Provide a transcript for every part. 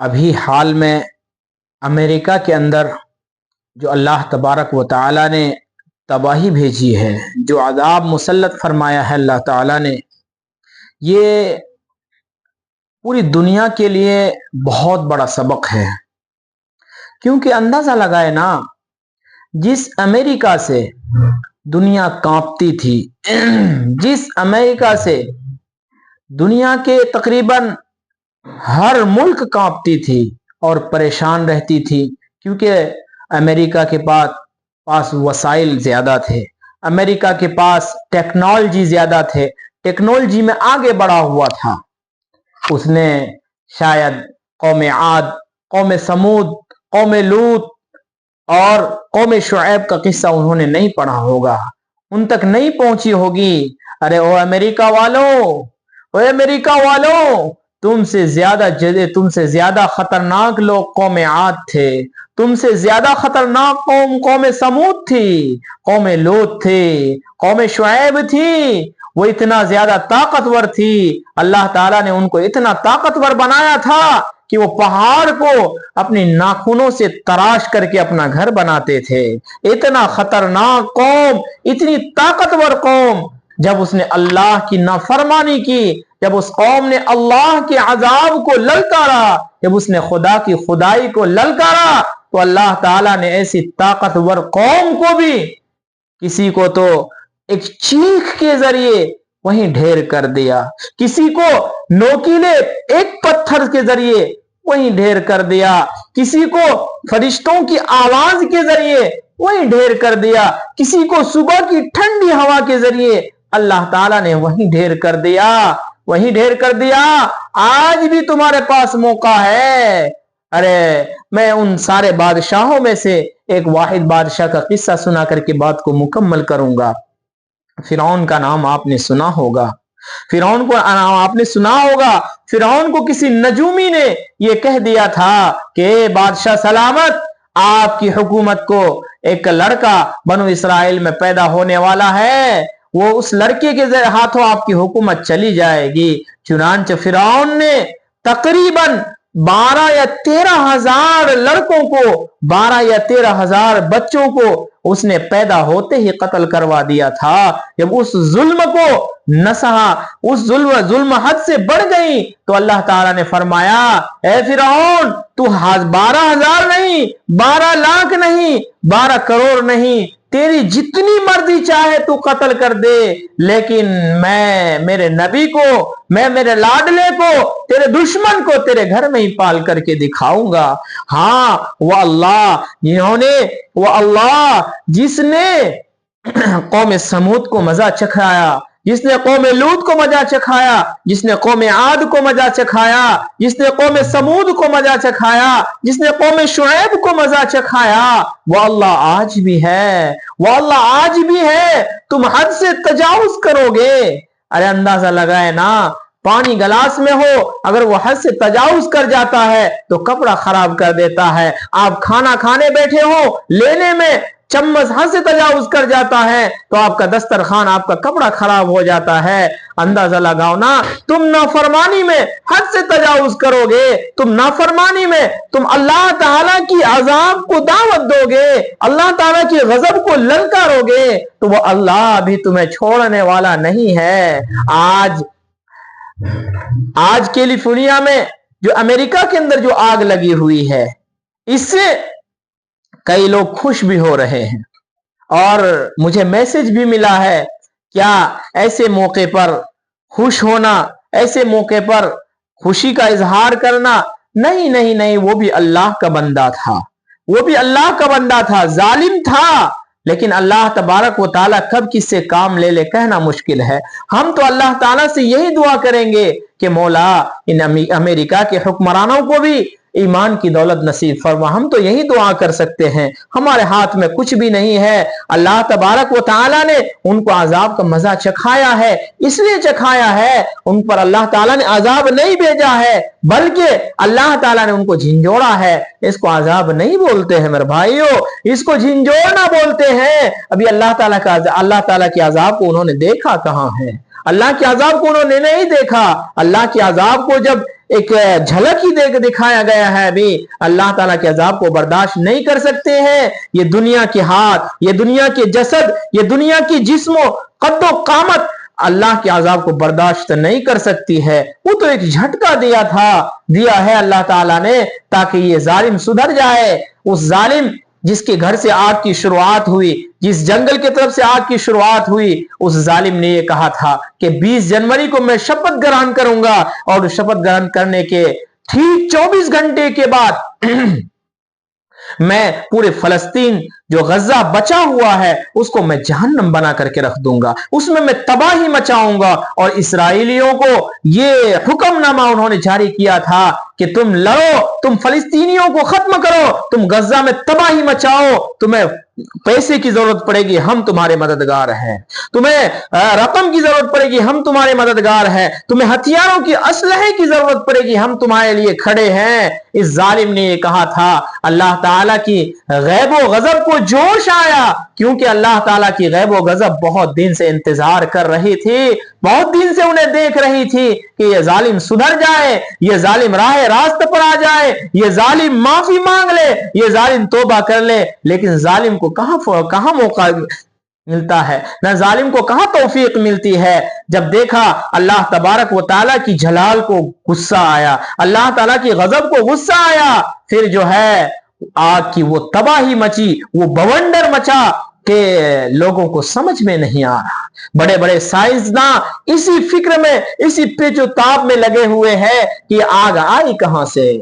ابھی حال میں امریکہ کے اندر جو اللہ تبارک و تعالی نے تباہی بھیجی ہے، جو عذاب مسلط فرمایا ہے اللہ تعالی نے، یہ پوری دنیا کے لیے بہت بڑا سبق ہے۔ کیونکہ اندازہ لگائے نا، جس امریکہ سے دنیا کانپتی تھی، جس امریکہ سے دنیا کے تقریباً ہر ملک کانپتی تھی اور پریشان رہتی تھی، کیونکہ امریکہ کے پاس وسائل زیادہ تھے، امریکہ کے پاس ٹیکنالوجی زیادہ تھے، ٹیکنالوجی میں آگے بڑھا ہوا تھا۔ اس نے شاید قوم عاد، قوم سمود، قوم لوط اور قوم شعیب کا قصہ انہوں نے نہیں پڑھا ہوگا، ان تک نہیں پہنچی ہوگی۔ ارے او امریکہ والوں، او امریکہ والوں، تم سے زیادہ خطرناک لوگ قوم عاد تھے، تم سے زیادہ خطرناک قوم سمود تھی، قوم لوط تھی، قوم شعیب تھی۔ وہ اتنا زیادہ طاقتور تھی، اللہ تعالیٰ نے ان کو اتنا طاقتور بنایا تھا کہ وہ پہاڑ کو اپنی ناخنوں سے تراش کر کے اپنا گھر بناتے تھے۔ اتنا خطرناک قوم، اتنی طاقتور قوم، جب اس نے اللہ کی نافرمانی کی، جب اس قوم نے اللہ کے عذاب کو للکارا، جب اس نے خدا کی خدائی کو للکارا، تو اللہ تعالیٰ نے ایسی طاقتور قوم کو بھی کسی کو تو ایک چیخ کے ذریعے وہیں ڈھیر کر دیا، کسی کو نوکیلے ایک پتھر کے ذریعے وہیں ڈھیر کر دیا، کسی کو فرشتوں کی آواز کے ذریعے وہیں ڈھیر کر دیا، کسی کو صبح کی ٹھنڈی ہوا کے ذریعے اللہ تعالیٰ نے وہیں ڈھیر کر دیا، وہیں ڈھیر کر دیا۔ آج بھی تمہارے پاس موقع ہے۔ ارے میں ان سارے بادشاہوں میں سے ایک واحد بادشاہ کا قصہ سنا کر کے بات کو مکمل کروں گا۔ فرعون کا نام آپ نے سنا ہوگا، فرعون کو آپ نے سنا ہوگا۔ فرعون کو کسی نجومی نے یہ کہہ دیا تھا کہ بادشاہ سلامت، آپ کی حکومت کو ایک لڑکا بنو اسرائیل میں پیدا ہونے والا ہے، وہ اس لڑکے کے ہاتھوں آپ کی حکومت چلی جائے گی۔ چنانچہ فرعون نے تقریباً 12 یا 13 ہزار لڑکوں کو، 12 یا 13 ہزار بچوں کو اس نے پیدا ہوتے ہی قتل کروا دیا تھا۔ جب اس ظلم کو نہ سہا، اس ظلم حد سے بڑھ گئی، تو اللہ تعالیٰ نے فرمایا، اے فرعون، تو 12 ہزار نہیں، 12 لاکھ نہیں، 12 کروڑ نہیں، تیری جتنی مرضی چاہے تو قتل کر دے، لیکن میں میرے نبی کو، میں میرے لاڈلے کو، تیرے دشمن کو تیرے گھر میں ہی پال کر کے دکھاؤں گا۔ ہاں، وہ اللہ جس نے قوم سمود کو مزہ چکھایا، جس نے قوم لوط کو مزہ چکھایا، جس نے قوم عاد کو مزہ چکھایا، جس نے قوم سمود کو مزہ چکھایا، جس نے قوم شعیب کو مزہ چکھایا، وہ اللہ آج بھی ہے، وہ اللہ آج بھی ہے۔ تم حد سے تجاوز کرو گے۔ ارے اندازہ لگائے نا، پانی گلاس میں ہو، اگر وہ حد سے تجاوز کر جاتا ہے تو کپڑا خراب کر دیتا ہے۔ آپ کھانا کھانے بیٹھے ہو، لینے میں چمچ حد سے تجاوز کر جاتا ہے تو آپ کا دسترخوان، آپ کا کپڑا خراب ہو جاتا ہے۔ اندازہ لگاؤ نا، تم نافرمانی میں حد سے تجاوز کرو گے، تم نافرمانی میں تم اللہ تعالیٰ کی عذاب کو دعوت دو گے، اللہ تعالیٰ کی غضب کو للکارو گے، تو وہ اللہ بھی تمہیں چھوڑنے والا نہیں ہے۔ آج کیلیفورنیا میں جو امریکہ کے اندر جو آگ لگی ہوئی ہے، اس سے کئی لوگ خوش بھی ہو رہے ہیں، اور مجھے میسج بھی ملا ہے، کیا ایسے موقع پر خوش ہونا، ایسے موقع پر خوشی کا اظہار کرنا؟ نہیں نہیں نہیں، وہ بھی اللہ کا بندہ تھا، وہ بھی اللہ کا بندہ تھا، ظالم تھا، لیکن اللہ تبارک و تعالیٰ کب کس سے کام لے کہنا مشکل ہے۔ ہم تو اللہ تعالیٰ سے یہی دعا کریں گے کہ مولا ان امریکہ کے حکمرانوں کو بھی ایمان کی دولت نصیب فرما۔ ہم تو یہی دعا کر سکتے ہیں، ہمارے ہاتھ میں کچھ بھی نہیں ہے۔ اللہ تبارک و تعالیٰ نے ان کو عذاب کا مزہ چکھایا ہے، اس لیے چکھایا ہے، ان پر اللہ تعالیٰ نے عذاب نہیں بھیجا ہے، بلکہ اللہ تعالیٰ نے ان کو جھنجھوڑا ہے۔ اس کو عذاب نہیں بولتے ہیں میرے بھائیو، اس کو جھنجھوڑنا بولتے ہیں۔ ابھی اللہ تعالیٰ کے عذاب کو انہوں نے دیکھا کہاں ہے؟ اللہ کے عذاب کو انہوں نے نہیں دیکھا. اللہ کے عذاب کو جب ایک جھلک ہی دکھایا گیا ہے ابھی, اللہ تعالیٰ کے عذاب کو برداشت نہیں کر سکتے ہیں. یہ دنیا کے ہاتھ, یہ دنیا کے جسد, یہ دنیا کی جسم و قد و قامت اللہ کے عذاب کو برداشت نہیں کر سکتی ہے. وہ تو ایک جھٹکا دیا ہے اللہ تعالیٰ نے تاکہ یہ ظالم سدھر جائے. اس ظالم جس کے گھر سے آگ کی شروعات ہوئی, جس جنگل کی طرف سے آگ کی شروعات ہوئی, اس ظالم نے یہ کہا تھا کہ 20 جنوری کو میں شپت گرہن کروں گا, اور شپت گرہن کرنے کے ٹھیک 24 گھنٹے کے بعد میں پورے فلسطین جو غزہ بچا ہوا ہے اس کو میں جہنم بنا کر کے رکھ دوں گا, اس میں تباہی مچاؤں گا. اور اسرائیلیوں کو یہ حکم نامہ انہوں نے جاری کیا تھا کہ تم لڑو, تم فلسطینیوں کو ختم کرو, تم غزہ میں تباہی مچاؤ, تمہیں پیسے کی ضرورت پڑے گی ہم تمہارے مددگار ہیں, تمہیں رقم کی ضرورت پڑے گی ہم تمہارے مددگار ہیں, تمہیں ہتھیاروں کی اسلحے کی ضرورت پڑے گی ہم تمہارے لیے کھڑے ہیں. اس ظالم نے یہ کہا تھا. اللہ تعالیٰ کی غیب و غضب کو جوش آیا, کیونکہ اللہ تعالیٰ کی غیب و غضب بہت دن سے انتظار کر رہی تھی, بہت دن سے انہیں دیکھ رہی تھی کہ یہ ظالم سدھر جائے, یہ ظالم راہ راست پر آ جائے, یہ ظالم معافی مانگ لے, یہ ظالم توبہ کر لے. لیکن ظالم کو کہاں موقع ملتا ہے, نہ ظالم کو کہاں توفیق ملتی ہے. جب دیکھا اللہ تبارک و تعالیٰ کی جلال کو غصہ آیا, اللہ تعالیٰ کی غضب کو غصہ آیا, پھر جو ہے آگ کی وہ تباہی مچی, وہ بونڈر مچا کہ لوگوں کو سمجھ میں نہیں آ رہا. بڑے بڑے سائنسداں اسی فکر میں, اسی پیچ و تاب میں لگے ہوئے ہیں کہ یہ آگ آئی کہاں سے,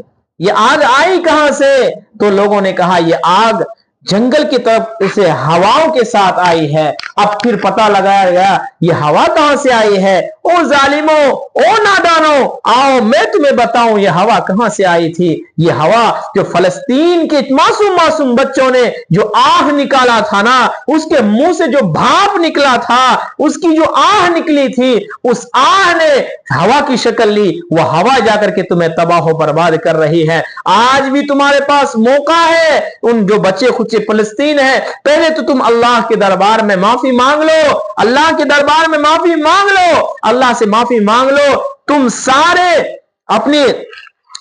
یہ آگ آئی کہاں سے. تو لوگوں نے کہا یہ آگ جنگل کی طرف اسے ہواؤں کے ساتھ آئی ہے. اب پھر پتہ لگایا گیا یہ ہوا کہاں سے آئی ہے. او ظالموں, او نادانوں, آؤ میں تمہیں بتاؤں یہ ہوا کہاں سے آئی تھی. یہ ہوا جو فلسطین کے معصوم بچوں نے جو آہ نکالا تھا نا, اس کے منہ سے جو بھاپ نکلا تھا, اس کی جو آہ نکلی تھی, اس آہ نے ہوا کی شکل لی. وہ ہوا جا کر کے تمہیں تباہ و برباد کر رہی ہے. آج بھی تمہارے پاس موقع ہے, ان جو بچے خود فلسطین ہے, پہلے تو تم اللہ کے دربار میں معافی مانگ لو, اللہ کے دربار میں معافی مانگ لو, اللہ سے معافی مانگ لو. تم سارے اپنی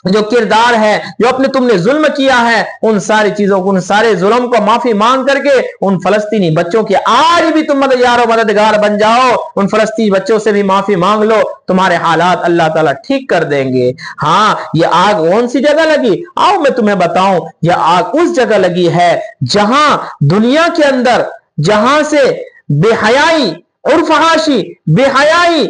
جو کردار ہے, جو تم نے ظلم کیا ہے, ان ساری چیزوں کو, ان سارے ظلم کو معافی مانگ کر کے ان فلسطینی بچوں کے آج بھی تم مددگار بن جاؤ. ان فلسطینی بچوں سے بھی معافی مانگ لو, تمہارے حالات اللہ تعالیٰ ٹھیک کر دیں گے. ہاں, یہ آگ کون سی جگہ لگی, آؤ میں تمہیں بتاؤں. یہ آگ اس جگہ لگی ہے جہاں دنیا کے اندر, جہاں سے بے حیائی اور فحاشی, بے حیائی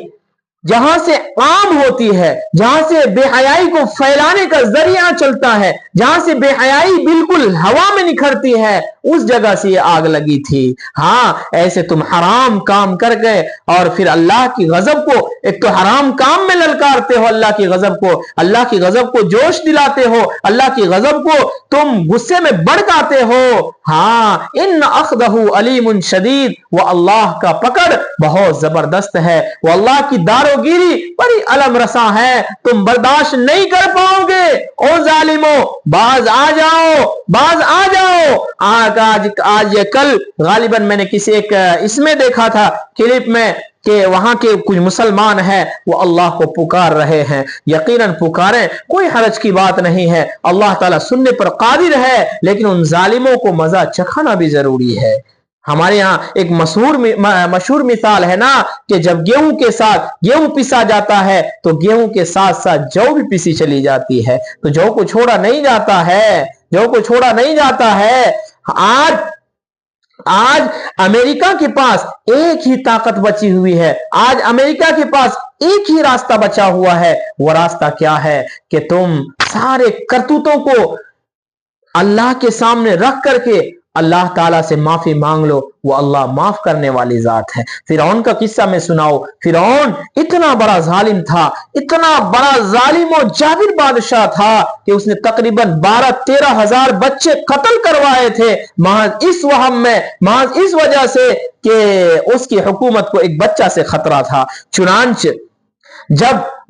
جہاں سے عام ہوتی ہے, جہاں سے بے حیائی کو پھیلانے کا ذریعہ چلتا ہے, جہاں سے بے حیائی بالکل ہوا میں نکھرتی ہے, اس جگہ سے یہ آگ لگی تھی. ہاں, ایسے تم حرام کام کر گئے اور پھر اللہ کی غضب کو, ایک تو حرام کام میں للکارتے ہو اللہ کی غضب کو, اللہ کی غضب کو جوش دلاتے ہو, اللہ کی غضب کو تم غصے میں بڑکاتے ہو. ہاں, ان اخذہ علیم شدید, وہ اللہ کا پکڑ بہت زبردست ہے, وہ اللہ کی دارو گیری بڑی علم رساں ہے, تم برداشت نہیں کر پاؤ گے. او ظالموں, باز آ جاؤ, باز آ جاؤ. آج یا کل غالباً میں نے کسی ایک اس میں دیکھا تھا کلپ میں کہ وہاں کے کچھ مسلمان ہیں, وہ اللہ کو پکار رہے ہیں. یقیناً پکاریں, کوئی حرج کی بات نہیں ہے, اللہ تعالیٰ سننے پر قادر ہے, لیکن ان ظالموں کو مزہ چکھانا بھی ضروری ہے. ہمارے یہاں ایک مشہور مثال ہے نا کہ جب گیہوں کے ساتھ گیہوں پیسا جاتا ہے تو گیہوں کے ساتھ ساتھ جو بھی پیسی چلی جاتی ہے, تو جو کو چھوڑا نہیں جاتا ہے, جو کو چھوڑا نہیں جاتا ہے. آج امریکہ کے پاس ایک ہی طاقت بچی ہوئی ہے, آج امریکہ کے پاس ایک ہی راستہ بچا ہوا ہے. وہ راستہ کیا ہے کہ تم سارے کرتوتوں کو اللہ کے سامنے رکھ کر کے اللہ تعالیٰ سے معافی مانگ لو. وہ اللہ معاف کرنے والی ذات ہے. فرعون کا قصہ میں سناؤ. فرعون اتنا بڑا ظالم تھا, اتنا بڑا ظالم و جابر بادشاہ تھا کہ اس نے تقریباً 12-13 ہزار بچے قتل کروائے تھے, محض اس وہم میں, محض اس وجہ سے کہ اس کی حکومت کو ایک بچہ سے خطرہ تھا. چنانچہ جب